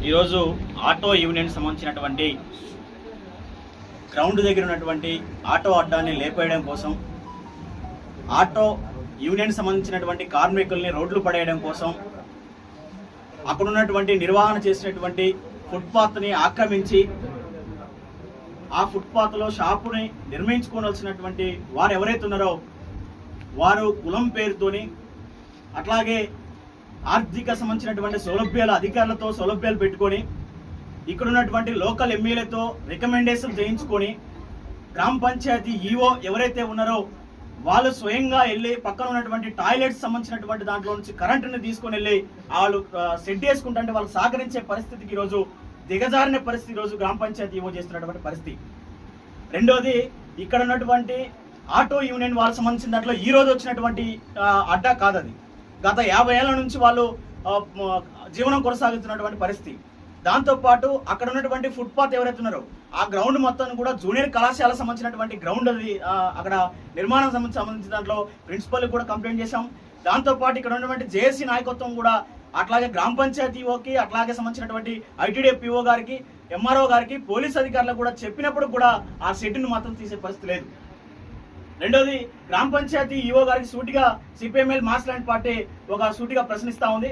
ఈరోజు auto union సంబంధించినటువంటి ground దగ్గర ఉన్నటువంటి ఆటో అడ్డాన్ని లేపేయడం కోసం, ఆటో యూనియన్ సంబంధించినటువంటి కార్మికుల్ని రోడ్లు పడేయడం కోసం, అక్కడ ఉన్నటువంటి నిర్వహణ చేసినటువంటి ఫుట్పాత్ని ఆక్రమించి ఆ ఫుట్పాత్లో షాపుని నిర్మించుకోవాల్సినటువంటి వారు ఎవరైతే ఉన్నారో వారు కులం పేరుతోని, అట్లాగే ఆర్థిక సంబంధించినటువంటి సౌలభ్యాలు అధికారులతో సౌలభ్యాలు పెట్టుకొని, ఇక్కడ ఉన్నటువంటి లోకల్ ఎమ్మెల్యేతో రికమెండేషన్ చేయించుకొని, గ్రామ పంచాయతీ ఈఓ ఎవరైతే ఉన్నారో వాళ్ళు స్వయంగా వెళ్ళి పక్కన ఉన్నటువంటి టాయిలెట్స్ సంబంధించినటువంటి దాంట్లో నుంచి కరెంటుని తీసుకొని వెళ్ళి వాళ్ళు సెట్ చేసుకుంటుంటే వాళ్ళకి సహకరించే పరిస్థితికి ఈరోజు దిగజారిన పరిస్థితి ఈరోజు గ్రామ పంచాయతీ ఈవో చేస్తున్నటువంటి పరిస్థితి. రెండోది, ఇక్కడ ఉన్నటువంటి ఆటో యూనియన్ వాళ్ళకి సంబంధించిన దాంట్లో ఈ రోజు వచ్చినటువంటి అడ్డా కాదు, అది గత 50 ఏళ్ల నుంచి వాళ్ళు జీవనం కొనసాగుతున్నటువంటి పరిస్థితి. దాంతోపాటు అక్కడ ఉన్నటువంటి ఫుట్పాత్ ఎవరైతే ఉన్నారో ఆ గ్రౌండ్ మొత్తం కూడా జూనియర్ కళాశాల సంబంధించినటువంటి గ్రౌండ్, అది అక్కడ నిర్మాణం సంబంధించిన దాంట్లో ప్రిన్సిపల్ కూడా కంప్లైంట్ చేశాం. దాంతోపాటు ఇక్కడ ఉన్నటువంటి జేఏసీ నాయకత్వం కూడా, అట్లాగే గ్రామ పంచాయతీ ఈఓకి, అట్లాగే సంబంధించినటువంటి ఐటీడీ పిఓ గారికి, ఎంఆర్ఓ గారికి, పోలీస్ అధికారులకు కూడా చెప్పినప్పుడు కూడా ఆ షెడ్యూల్ని మాత్రం తీసే పరిస్థితి లేదు. రెండోది, గ్రామ పంచాయతీ ఈఓ గారికి సూటిగా సిపిఎంఎల్ మాస్ ల్యాండ్ పార్టీ ఒక సూటిగా ప్రశ్నిస్తూ ఉంది.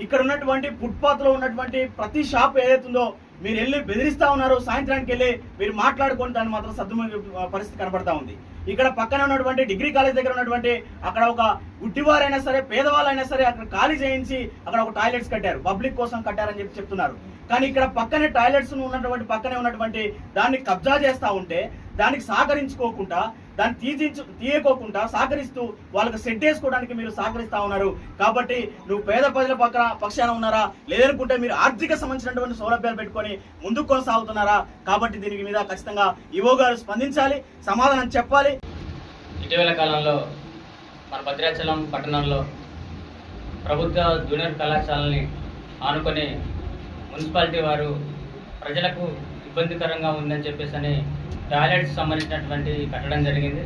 ఇక్కడ ఉన్నటువంటి ఫుట్పాత్లో ఉన్నటువంటి ప్రతి షాప్ ఏదైతుందో మీరు వెళ్ళి బెదిరిస్తా ఉన్నారు, సాయంత్రానికి వెళ్ళి మీరు మాట్లాడుకొని దాన్ని మాత్రం సద్దుమణిగే పరిస్థితి కనబడతా ఉంది. ఇక్కడ పక్కన ఉన్నటువంటి డిగ్రీ కాలేజ్ దగ్గర ఉన్నటువంటి అక్కడ ఒక గుడ్డివారైనా సరే, పేదవాళ్ళైనా సరే అక్కడ ఖాళీ చేయించి అక్కడ ఒక టాయిలెట్స్ కట్టారు, పబ్లిక్ కోసం కట్టారని చెప్తున్నారు. కానీ ఇక్కడ పక్కనే టాయిలెట్స్ ఉన్నటువంటి పక్కనే ఉన్నటువంటి దాన్ని కబ్జా చేస్తూ ఉంటే దానికి సహకరించుకోకుండా, దాన్ని తీయకోకుండా సహకరిస్తూ వాళ్ళకి సెట్ చేసుకోవడానికి మీరు సహకరిస్తా ఉన్నారు. కాబట్టి నువ్వు పేద ప్రజల పక్షాన ఉన్నారా, లేదనుకుంటే మీరు ఆర్థిక సంబంధించినటువంటి సౌలభ్యాలు పెట్టుకొని ముందుకు కొనసాగుతున్నారా? కాబట్టి దీనికి మీద ఖచ్చితంగా ఈవో గారు స్పందించాలి, సమాధానం చెప్పాలి. ఇటీవల కాలంలో మన భద్రాచలం పట్టణంలో ప్రభుత్వ జూనియర్ కళాశాలని ఆనుకొని మున్సిపాలిటీ వారు ప్రజలకు ఇబ్బందికరంగా ఉందని చెప్పేసి టాయిలెట్స్ సంబంధించినటువంటి కట్టడం జరిగింది.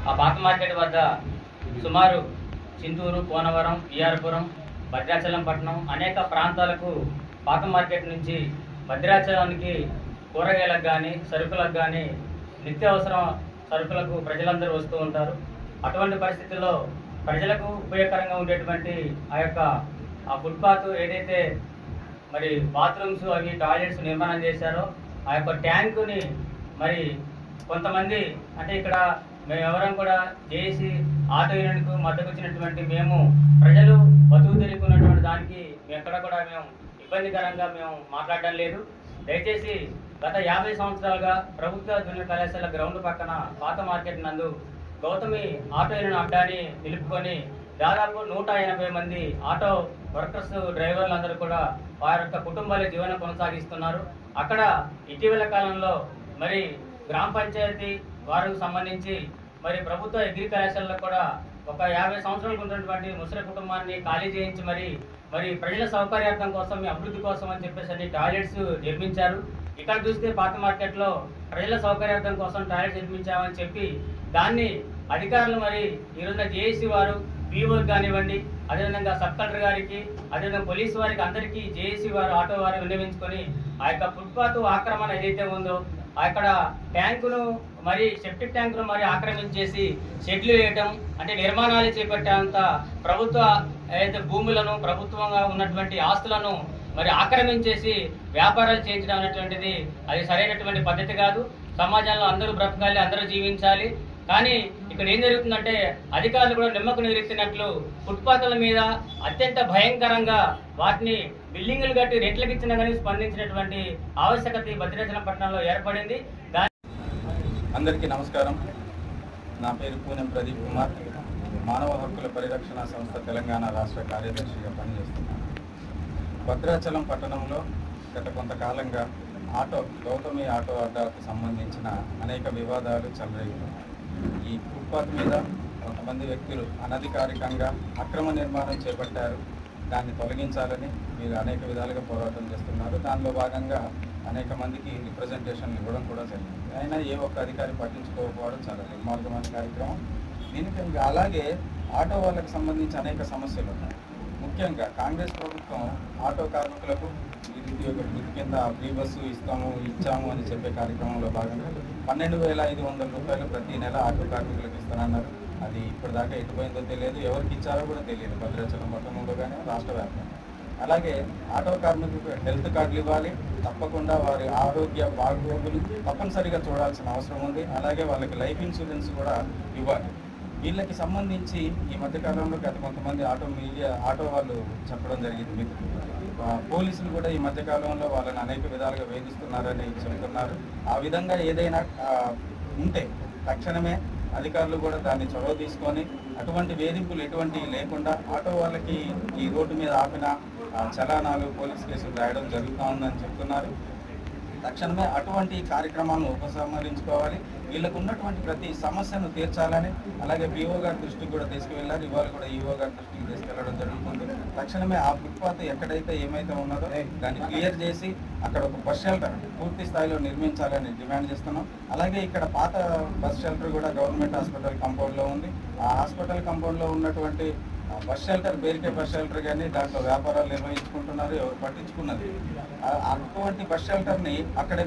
ఆ పాత మార్కెట్ వద్ద సుమారు చింతూరు, కోనవరం, ఈఆర్పురం, భద్రాచలం పట్టణం అనేక ప్రాంతాలకు పాత మార్కెట్ నుంచి భద్రాచలానికి కూరగాయలకు కానీ, సరుకులకు కానీ, నిత్యావసర సరుకులకు ప్రజలందరూ వస్తూ ఉంటారు. అటువంటి పరిస్థితుల్లో ప్రజలకు ఉపయోగకరంగా ఉండేటువంటి ఆ ఫుట్పాత్ ఏదైతే మరి బాత్రూమ్స్ అవి టాయిలెట్స్ నిర్మాణం చేశారో ఆ యొక్క ట్యాంకుని మరి కొంతమంది, అంటే ఇక్కడ మేము ఎవరం కూడా జేఏసీ ఆటో యూనియన్కు మద్దతు వచ్చినటువంటి మేము ప్రజలు బతుకు తెలుగున్నటువంటి దానికి ఎక్కడ కూడా మేము ఇబ్బందికరంగా మేము మాట్లాడడం లేదు. దయచేసి గత 50 సంవత్సరాలుగా ప్రభుత్వ జూనియర్ కళాశాల గ్రౌండ్ పక్కన పాత మార్కెట్ నందు గౌతమి ఆటో యూనియన్ అడ్డాని నిలుపుకొని దాదాపు 180 మంది ఆటో వర్కర్స్, డ్రైవర్లు అందరూ కూడా వారి యొక్క కుటుంబాల జీవనం కొనసాగిస్తున్నారు. అక్కడ ఇటీవల కాలంలో మరి గ్రామ పంచాయతీ వారికి సంబంధించి మరి ప్రభుత్వ డిగ్రీ కళాశాలలో కూడా ఒక 50 సంవత్సరాలకు ఉన్నటువంటి ముసలి కుటుంబాన్ని ఖాళీ చేయించి మరి ప్రజల సౌకర్యార్థం కోసం, అభివృద్ధి కోసం అని చెప్పేసి టాయిలెట్స్ నిర్మించారు. ఇక్కడ చూస్తే పాత మార్కెట్లో ప్రజల సౌకర్యార్థం కోసం టాయిలెట్స్ నిర్మించామని చెప్పి దాన్ని అధికారులు మరి ఈరోజున జేఏసీ వారు, పీఓకి కానివ్వండి, అదేవిధంగా సబ్ కలెక్టర్ గారికి, అదేవిధంగా పోలీసు వారికి అందరికీ జేఏసీ వారు, ఆటో వారు విన్నవించుకొని ఆ యొక్క ఫుట్పాత్ ఆక్రమణ ఏదైతే ఉందో అక్కడ ట్యాంకును మరి సెప్టిక్ ట్యాంకును మరి ఆక్రమించేసి షెడ్లు వేయటం, అంటే నిర్మాణాలు చేపట్టేంత ప్రభుత్వ ఏదైతే భూములను, ప్రభుత్వంగా ఉన్నటువంటి ఆస్తులను మరి ఆక్రమించేసి వ్యాపారాలు చేయించడం అనేటువంటిది అది సరైనటువంటి పద్ధతి కాదు. సమాజంలో అందరూ బ్రతకాలి, అందరూ జీవించాలి. కానీ ఇక్కడ ఏం జరుగుతుందంటే అధికారులు కూడా నిమ్మకు నీరెత్తినట్లు ఫుట్పాత్ల మీద అత్యంత భయంకరంగా వాటిని బిల్డింగులు కట్టి రెంట్లకు ఇచ్చినా కానీ స్పందించినటువంటి ఆవశ్యకత భద్రాచలం పట్టణంలో ఏర్పడింది. అందరికీ నమస్కారం. నా పేరు పూనం ప్రదీప్ కుమార్. మానవ హక్కుల పరిరక్షణ సంస్థ తెలంగాణ రాష్ట్ర కార్యదర్శిగా పనిచేస్తున్నాను. భద్రాచలం పట్టణంలో గత కొంతకాలంగా గౌతమి ఆటో అడ్డాకు సంబంధించిన అనేక వివాదాలు చెలరేగుతున్నాయి. ఈ ఫుట్పాత్ మీద కొంతమంది వ్యక్తులు అనధికారికంగా అక్రమ నిర్మాణం చేపట్టారు. దాన్ని తొలగించాలని మీరు అనేక విధాలుగా పోరాటం చేస్తున్నారు. దానిలో భాగంగా అనేక మందికి రిప్రజెంటేషన్లు ఇవ్వడం కూడా జరిగింది. అయినా ఏ ఒక్క అధికారి పట్టించుకోకపోవడం చాలా నిర్మార్గమైన కార్యక్రమం. దీనికి అలాగే ఆటో వాళ్ళకి సంబంధించి అనేక సమస్యలు ఉన్నాయి. ముఖ్యంగా కాంగ్రెస్ ప్రభుత్వం ఆటో కార్మికులకు నిరుద్యోగ వృత్తి కింద ఫ్రీ బస్సు ఇచ్చాము అని చెప్పే కార్యక్రమంలో భాగంగా 12,500 రూపాయలు ప్రతి నెల ఆటో కార్మికులకు ఇస్తానన్నారు. అది ఇప్పటిదాకా ఎటుపోయిందో తెలియదు, ఎవరికి ఇచ్చారో కూడా తెలియదు భద్రాచలం పట్టణంలో కానీ రాష్ట్ర వ్యాప్తంగా. అలాగే ఆటో కార్మికులకు హెల్త్ కార్డులు ఇవ్వాలి, తప్పకుండా వారి ఆరోగ్య బాగోగులు తప్పనిసరిగా చూడాల్సిన అవసరం ఉంది. అలాగే వాళ్ళకి లైఫ్ ఇన్సూరెన్స్ కూడా ఇవ్వాలి. వీళ్ళకి సంబంధించి ఈ మధ్యకాలంలో గత కొంతమంది ఆటో వాళ్ళు చెప్పడం జరిగింది. పోలీసులు కూడా ఈ మధ్యకాలంలో వాళ్ళని అనేక విధాలుగా వేధిస్తున్నారని చెబుతున్నారు. ఆ విధంగా ఏదైనా ఉంటే తక్షణమే అధికారులు కూడా దాన్ని చొరవ తీసుకొని అటువంటి వేధింపులు ఎటువంటివి లేకుండా ఆటో వాళ్ళకి ఈ రోడ్డు మీద ఆపిన చలానాలు పోలీస్ కేసులు రాయడం జరుగుతూ ఉందని చెప్తున్నారు. తక్షణమే అటువంటి కార్యక్రమాలను ఉపసంహరించుకోవాలి. వీళ్ళకు ఉన్నటువంటి ప్రతి సమస్యను తీర్చాలని అలాగే పిఓ గారి దృష్టికి కూడా తీసుకువెళ్ళాలి. ఇవాళ కూడా ఈఓ గారి దృష్టికి తీసుకెళ్లడం జరుగుతుంది. తక్షణమే ఆ ఫుట్పాత్ ఎక్కడైతే ఏమైతే ఉన్నదో దాన్ని క్లియర్ చేసి అక్కడ ఒక బస్ షెల్టర్ పూర్తి స్థాయిలో నిర్మించాలని డిమాండ్ చేస్తున్నాం. అలాగే ఇక్కడ పాత బస్ షెల్టర్ కూడా గవర్నమెంట్ హాస్పిటల్ కాంపౌండ్లో ఉంది. ఆ హాస్పిటల్ కాంపౌండ్లో ఉన్నటువంటి బస్ షెల్టర్ పేరుకే బస్ షెల్టర్ కానీ దాంట్లో వ్యాపారాలు నిర్వహించుకుంటున్నారు, ఎవరు పట్టించుకున్నది. అటువంటి బస్ షెల్టర్ని అక్కడ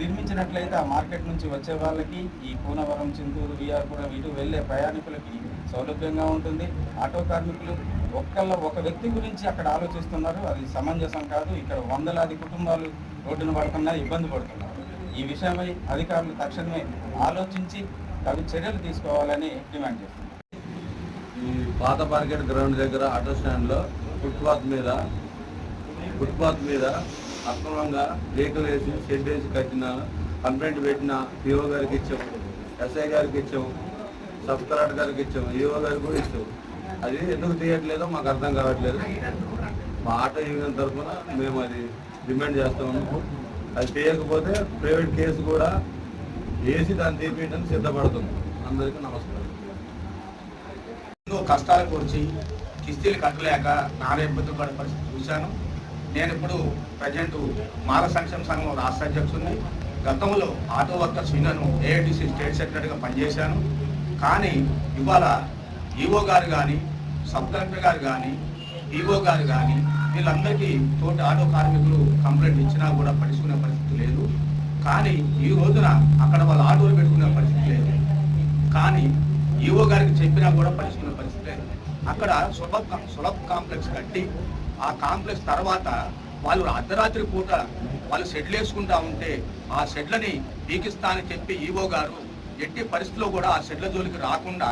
నిర్మించినట్లయితే ఆ మార్కెట్ నుంచి వచ్చే వాళ్ళకి ఈ పూనవరం, చింతూరు, విఆర్పురం ఇటు వెళ్ళే ప్రయాణికులకి సౌలభ్యంగా ఉంటుంది. ఆటో కార్మికులు ఒక వ్యక్తి గురించి అక్కడ ఆలోచిస్తున్నారు, అది సమంజసం కాదు. ఇక్కడ వందలాది కుటుంబాలు రోడ్డును పడుతున్నా ఇబ్బంది పడుతున్నారు. ఈ విషయమై అధికారులు తక్షణమే ఆలోచించి తగు చర్యలు తీసుకోవాలని డిమాండ్ చేస్తున్నారు. ఈ పాత మార్కెట్ గ్రౌండ్ దగ్గర ఆటో స్టాండ్లో ఫుట్పాత్ మీద అక్రమంగా రేకులు వేసి షెడ్ వేసి కట్టిన కంప్లైంట్ పెట్టిన పిఓ గారికి ఇచ్చాము, ఎస్ఐ గారికి ఇచ్చాము, సబ్ కలెక్టర్ గారికి ఇచ్చాము, ఈఓ గారికి కూడా ఇచ్చాము. అది ఎందుకు తీయట్లేదో మాకు అర్థం కావట్లేదు. మా ఆటో యూనియన్ తరఫున మేము అది డిమాండ్ చేస్తాము. అది చేయకపోతే ప్రైవేట్ కేసు కూడా వేసి దాన్ని తీర్పించడానికి సిద్ధపడుతుంది. అందరికీ నమస్కారం. కష్టాలకు వచ్చి కిస్తీలు కట్టలేక నానా ఇబ్బందులు పడే పరిస్థితి చూశాను. నేను ఇప్పుడు ప్రజెంట్ మాల సంక్షేమ సంఘం రాష్ట్ర అధ్యక్షుడిని. గతంలో auto workers union AITC state సెక్రటరీగా పనిచేశాను. కానీ ఇవాళ ఈఓ గారు కానీ, సబ్ కలెక్టర్ గారు కానీ, ఈఓ గారు కానీ వీళ్ళందరికీ తోటి ఆటో కార్మికులు కంప్లైంట్ ఇచ్చినా కూడా పట్టించుకునే పరిస్థితి లేదు. కానీ ఈ రోజున అక్కడ వాళ్ళ ఆటోలు పెట్టుకునే పరిస్థితి లేదు. కానీ ఈఓ గారికి చెప్పినా కూడా పట్టించుకునే పరిస్థితి లేదు. అక్కడ సులభ్ కాంప్లెక్స్ కట్టి ఆ కాంప్లెక్స్ తర్వాత వాళ్ళు అర్ధరాత్రి పూట వాళ్ళు షెడ్లు వేసుకుంటా ఉంటే ఆ షెడ్లని పీకిస్తా అని చెప్పి ఈఓ గారు ఎట్టి పరిస్థితిలో కూడా ఆ షెడ్ల జోలికి రాకుండా,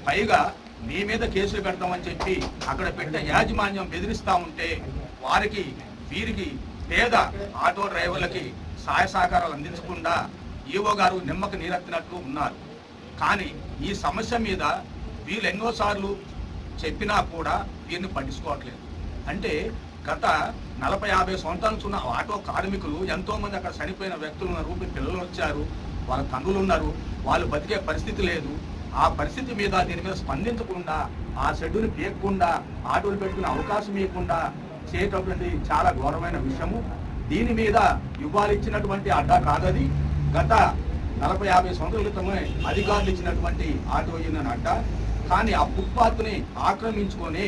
పైగా మీ మీద కేసులు పెడతామని చెప్పి అక్కడ పెట్టే యాజమాన్యం బెదిరిస్తూ ఉంటే వీరికి పేద ఆటో డ్రైవర్లకి సహాయ సహకారాలు అందించకుండా ఈఓ గారు నిమ్మకు నీరెత్తినట్లు ఉన్నారు. కానీ ఈ సమస్య మీద వీళ్ళు ఎన్నోసార్లు చెప్పినా కూడా వీరిని పట్టించుకోవట్లేదు. అంటే గత 40-50 సంవత్సరాల నుంచి ఉన్న ఆటో కార్మికులు ఎంతోమంది అక్కడ చనిపోయిన వ్యక్తులు ఉన్నారు, పిల్లలు వచ్చారు, వాళ్ళ తండ్రులు ఉన్నారు, వాళ్ళు బతికే పరిస్థితి లేదు. ఆ పరిస్థితి మీద దీని మీద స్పందించకుండా, ఆ షెడ్యూల్ని పీయకుండా, ఆటోలు పెట్టుకునే అవకాశం ఇవ్వకుండా చేయటటువంటి చాలా ఘోరమైన విషయము. దీని మీద ఇవాళ ఇచ్చినటువంటి అడ్డా కాదది. గత 40-50 సంవత్సరాల క్రితమే అధికారులు ఇచ్చినటువంటి ఆటో యూనియన్ అడ్డా. కానీ ఆ ఫుట్పాత్ని ఆక్రమించుకొని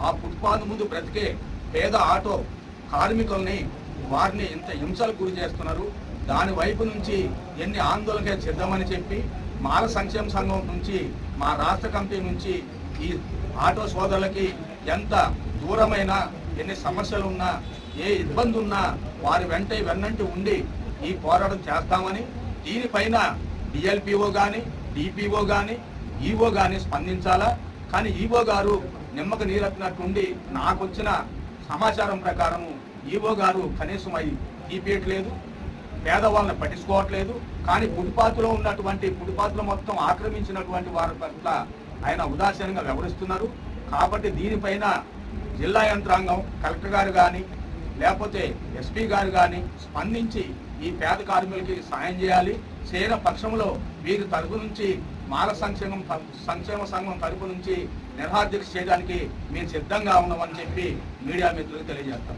ఆ ఫుట్పాత్ ముందు బ్రతికే పేద ఆటో కార్మికుల్ని వారిని ఇంత హింసలకు గురి చేస్తున్నారు. దాని వైపు నుంచి ఎన్ని ఆందోళనగా చేద్దామని చెప్పి మాల సంక్షేమ సంఘం నుంచి, మా రాష్ట్ర కమిటీ నుంచి ఈ ఆటో సోదరులకి ఎంత దూరమైనా, ఎన్ని సమస్యలు ఉన్నా, ఏ ఇబ్బంది ఉన్నా వారి వెన్నంటి ఉండి ఈ పోరాటం చేస్తామని, దీనిపైన డిఎల్పిఓ కానీ, డిపిఓ కానీ, ఈఓ కానీ స్పందించాలా. కానీ ఈఓ గారు నిమ్మకు నీరెత్తినట్టుండి నాకు వచ్చిన సమాచారం ప్రకారము ఈఓ గారు కనీసం అవి తీపియట్లేదు, పేదవాళ్ళని పట్టించుకోవట్లేదు. కానీ ఫుట్పాత్లో మొత్తం ఆక్రమించినటువంటి వారి పట్ల ఆయన ఉదాసీనంగా వ్యవహరిస్తున్నారు. కాబట్టి దీనిపైన జిల్లా యంత్రాంగం, కలెక్టర్ గారు కానీ లేకపోతే ఎస్పీ గారు కానీ స్పందించి ఈ పేద కార్మికులకి సాయం చేయాలి. చేయని పక్షంలో వీరి తరపు నుంచి మాల సంక్షేమ సంఘం తరపు నుంచి నిరాదీక్ష చేయడానికి మేము సిద్ధంగా ఉన్నామని చెప్పి మీడియా మిత్రులకు తెలియజేస్తాం.